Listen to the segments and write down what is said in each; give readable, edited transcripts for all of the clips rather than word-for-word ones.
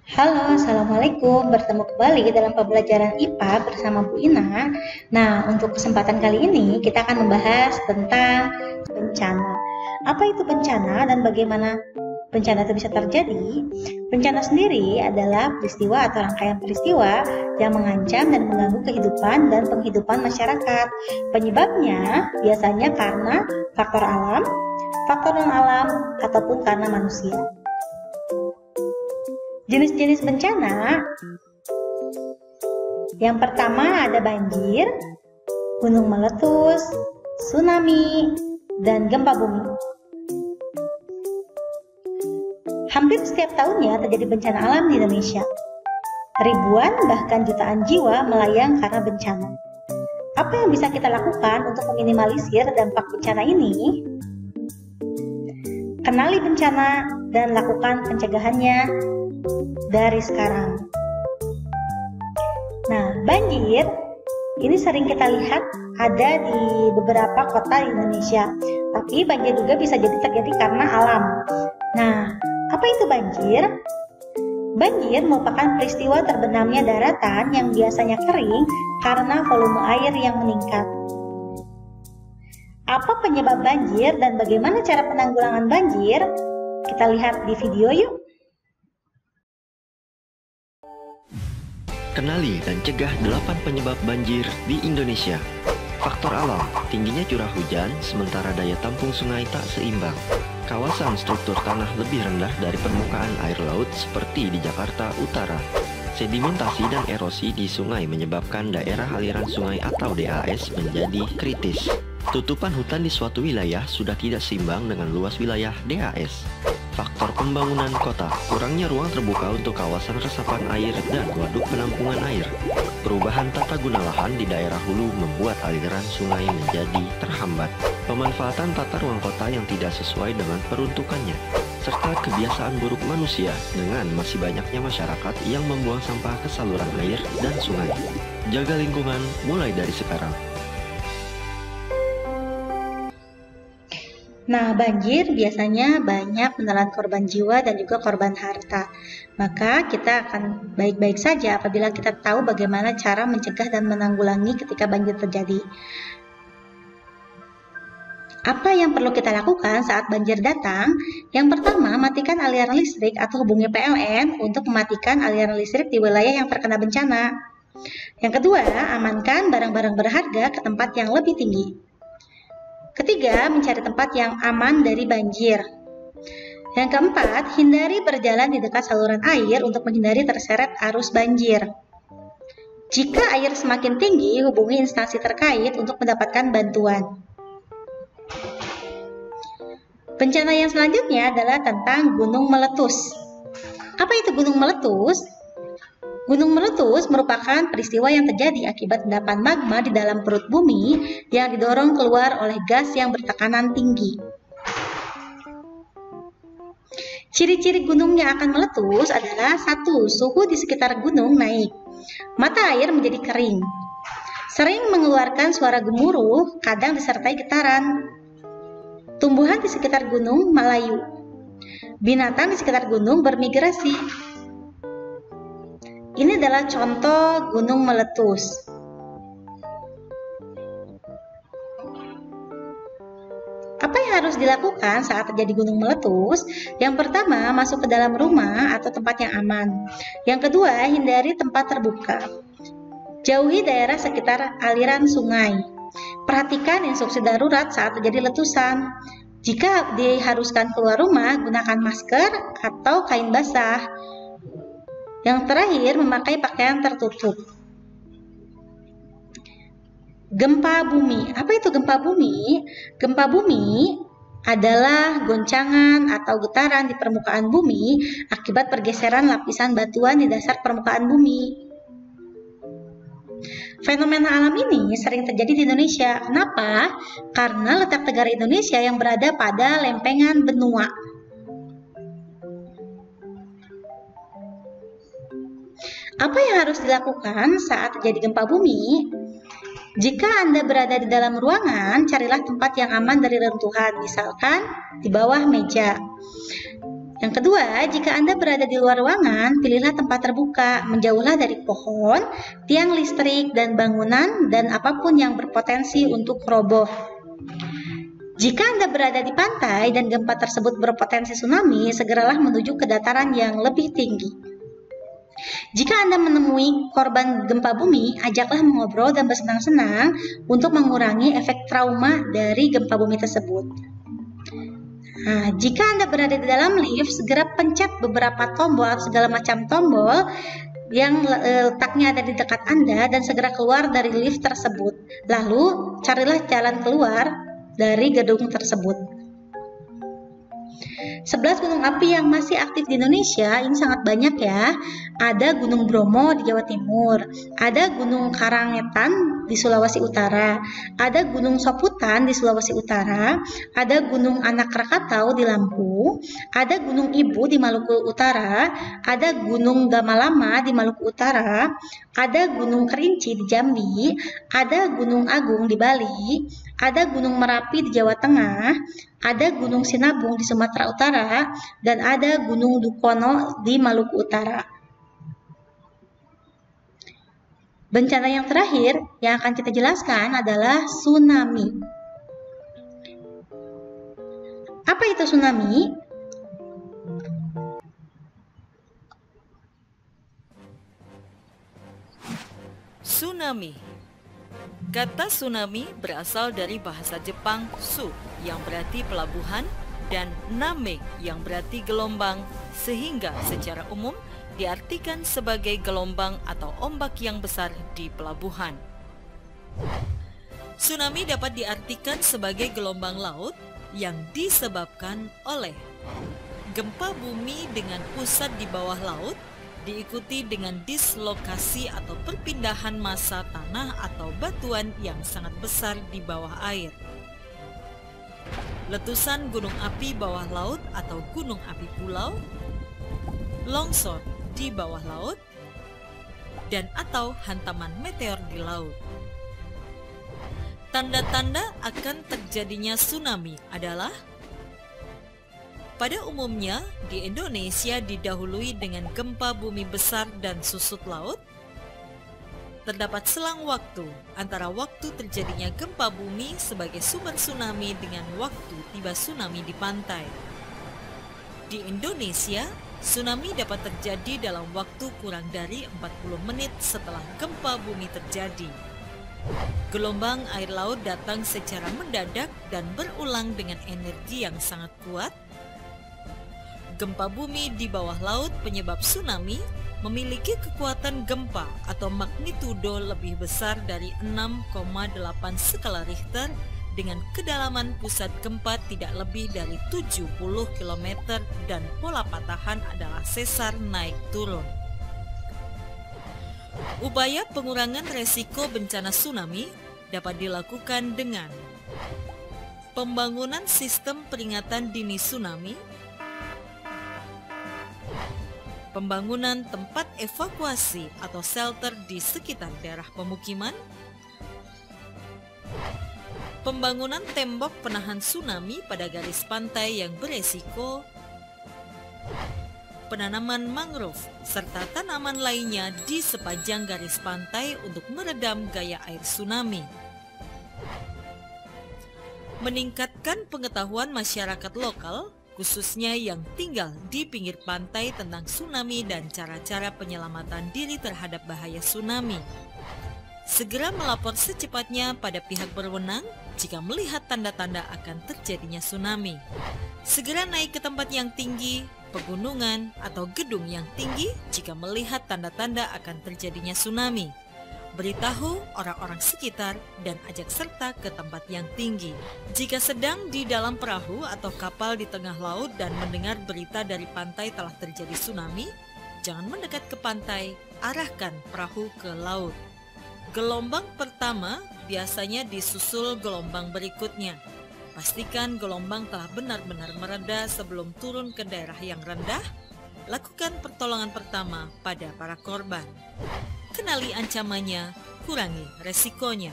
Halo, Assalamualaikum. Bertemu kembali dalam pembelajaran IPA bersama Bu Ina. Nah, untuk kesempatan kali ini kita akan membahas tentang bencana. Apa itu bencana dan bagaimana bencana itu bisa terjadi? Bencana sendiri adalah peristiwa atau rangkaian peristiwa yang mengancam dan mengganggu kehidupan dan penghidupan masyarakat. Penyebabnya biasanya karena faktor alam, faktor non-alam, ataupun karena manusia. Jenis-jenis bencana, yang pertama ada banjir, gunung meletus, tsunami, dan gempa bumi. Hampir setiap tahunnya terjadi bencana alam di Indonesia. Ribuan bahkan jutaan jiwa melayang karena bencana. Apa yang bisa kita lakukan untuk meminimalisir dampak bencana ini? Kenali bencana dan lakukan pencegahannya dari sekarang. Nah, banjir ini sering kita lihat ada di beberapa kota di Indonesia. Tapi banjir juga bisa jadi terjadi karena alam. Nah, apa itu banjir? Banjir merupakan peristiwa terbenamnya daratan yang biasanya kering karena volume air yang meningkat. Apa penyebab banjir dan bagaimana cara penanggulangan banjir? Kita lihat di video yuk. Kenali dan cegah 8 penyebab banjir di Indonesia. Faktor alam, tingginya curah hujan, sementara daya tampung sungai tak seimbang. Kawasan struktur tanah lebih rendah dari permukaan air laut seperti di Jakarta Utara. Sedimentasi dan erosi di sungai menyebabkan daerah aliran sungai atau DAS menjadi kritis. Tutupan hutan di suatu wilayah sudah tidak seimbang dengan luas wilayah DAS. Faktor pembangunan kota, kurangnya ruang terbuka untuk kawasan resapan air dan waduk penampungan air. Perubahan tata guna lahan di daerah hulu membuat aliran sungai menjadi terhambat. Pemanfaatan tata ruang kota yang tidak sesuai dengan peruntukannya, serta kebiasaan buruk manusia dengan masih banyaknya masyarakat yang membuang sampah ke saluran air dan sungai. Jaga lingkungan mulai dari sekarang. Nah, banjir biasanya banyak menelan korban jiwa dan juga korban harta. Maka kita akan baik-baik saja apabila kita tahu bagaimana cara mencegah dan menanggulangi ketika banjir terjadi. Apa yang perlu kita lakukan saat banjir datang? Yang pertama, matikan aliran listrik atau hubungi PLN untuk mematikan aliran listrik di wilayah yang terkena bencana. Yang kedua, amankan barang-barang berharga ke tempat yang lebih tinggi. Ketiga, mencari tempat yang aman dari banjir. Yang keempat, hindari berjalan di dekat saluran air untuk menghindari terseret arus banjir. Jika air semakin tinggi, hubungi instansi terkait untuk mendapatkan bantuan. Bencana yang selanjutnya adalah tentang gunung meletus. Apa itu gunung meletus? Gunung meletus merupakan peristiwa yang terjadi akibat endapan magma di dalam perut bumi yang didorong keluar oleh gas yang bertekanan tinggi. Ciri-ciri gunung yang akan meletus adalah 1. Suhu di sekitar gunung naik. Mata air menjadi kering. Sering mengeluarkan suara gemuruh, kadang disertai getaran. Tumbuhan di sekitar gunung melayu. Binatang di sekitar gunung bermigrasi. Ini adalah contoh gunung meletus. Apa yang harus dilakukan saat terjadi gunung meletus? Yang pertama, masuk ke dalam rumah atau tempat yang aman. Yang kedua, hindari tempat terbuka. Jauhi daerah sekitar aliran sungai. Perhatikan instruksi darurat saat terjadi letusan. Jika diharuskan keluar rumah, gunakan masker atau kain basah. Yang terakhir, memakai pakaian tertutup. Gempa bumi. Apa itu gempa bumi? Gempa bumi adalah goncangan atau getaran di permukaan bumi akibat pergeseran lapisan batuan di dasar permukaan bumi. Fenomena alam ini sering terjadi di Indonesia. Kenapa? Karena letak negara Indonesia yang berada pada lempengan benua. Apa yang harus dilakukan saat terjadi gempa bumi? Jika Anda berada di dalam ruangan, carilah tempat yang aman dari reruntuhan, misalkan di bawah meja. Yang kedua, jika Anda berada di luar ruangan, pilihlah tempat terbuka, menjauhlah dari pohon, tiang listrik, dan bangunan, dan apapun yang berpotensi untuk roboh. Jika Anda berada di pantai dan gempa tersebut berpotensi tsunami, segeralah menuju ke dataran yang lebih tinggi. Jika Anda menemui korban gempa bumi, ajaklah mengobrol dan bersenang-senang untuk mengurangi efek trauma dari gempa bumi tersebut. Nah, jika Anda berada di dalam lift, segera pencet beberapa tombol atau segala macam tombol yang letaknya ada di dekat Anda dan segera keluar dari lift tersebut. Lalu, carilah jalan keluar dari gedung tersebut. 11 gunung api yang masih aktif di Indonesia ini sangat banyak ya. Ada Gunung Bromo di Jawa Timur, ada Gunung Karangetan di Sulawesi Utara, ada Gunung Soputan di Sulawesi Utara, ada Gunung Anak Krakatau di Lampung, ada Gunung Ibu di Maluku Utara, ada Gunung Gamalama di Maluku Utara, ada Gunung Kerinci di Jambi, ada Gunung Agung di Bali, ada Gunung Merapi di Jawa Tengah, ada Gunung Sinabung di Sumatera Utara, dan ada Gunung Dukono di Maluku Utara. Bencana yang terakhir yang akan kita jelaskan adalah tsunami. Apa itu tsunami? Tsunami. Kata tsunami berasal dari bahasa Jepang su yang berarti pelabuhan dan name yang berarti gelombang, sehingga secara umum diartikan sebagai gelombang atau ombak yang besar di pelabuhan. Tsunami dapat diartikan sebagai gelombang laut yang disebabkan oleh gempa bumi dengan pusat di bawah laut, diikuti dengan dislokasi atau perpindahan massa tanah atau batuan yang sangat besar di bawah air. Letusan gunung api bawah laut atau gunung api pulau, longsor di bawah laut, dan atau hantaman meteor di laut. Tanda-tanda akan terjadinya tsunami adalah: pada umumnya, di Indonesia didahului dengan gempa bumi besar dan susut laut. Terdapat selang waktu antara waktu terjadinya gempa bumi sebagai sumber tsunami dengan waktu tiba tsunami di pantai. Di Indonesia, tsunami dapat terjadi dalam waktu kurang dari 40 menit setelah gempa bumi terjadi. Gelombang air laut datang secara mendadak dan berulang dengan energi yang sangat kuat. Gempa bumi di bawah laut penyebab tsunami memiliki kekuatan gempa atau magnitudo lebih besar dari 6,8 skala Richter dengan kedalaman pusat gempa tidak lebih dari 70 km dan pola patahan adalah sesar naik turun. Upaya pengurangan resiko bencana tsunami dapat dilakukan dengan pembangunan sistem peringatan dini tsunami, pembangunan tempat evakuasi atau shelter di sekitar daerah pemukiman, pembangunan tembok penahan tsunami pada garis pantai yang beresiko, penanaman mangrove, serta tanaman lainnya di sepanjang garis pantai untuk meredam gaya air tsunami. Meningkatkan pengetahuan masyarakat lokal, khususnya yang tinggal di pinggir pantai tentang tsunami dan cara-cara penyelamatan diri terhadap bahaya tsunami. Segera melapor secepatnya pada pihak berwenang jika melihat tanda-tanda akan terjadinya tsunami. Segera naik ke tempat yang tinggi, pegunungan, atau gedung yang tinggi jika melihat tanda-tanda akan terjadinya tsunami. Beritahu orang-orang sekitar dan ajak serta ke tempat yang tinggi. Jika sedang di dalam perahu atau kapal di tengah laut dan mendengar berita dari pantai telah terjadi tsunami, jangan mendekat ke pantai, arahkan perahu ke laut. Gelombang pertama biasanya disusul gelombang berikutnya. Pastikan gelombang telah benar-benar mereda sebelum turun ke daerah yang rendah. Lakukan pertolongan pertama pada para korban. Kenali ancamannya, kurangi resikonya.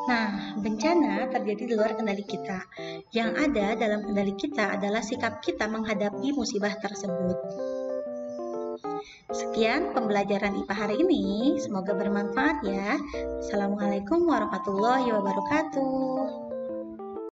Nah, bencana terjadi di luar kendali kita. Yang ada dalam kendali kita adalah sikap kita menghadapi musibah tersebut. Sekian pembelajaran IPA hari ini. Semoga bermanfaat ya. Assalamualaikum warahmatullahi wabarakatuh.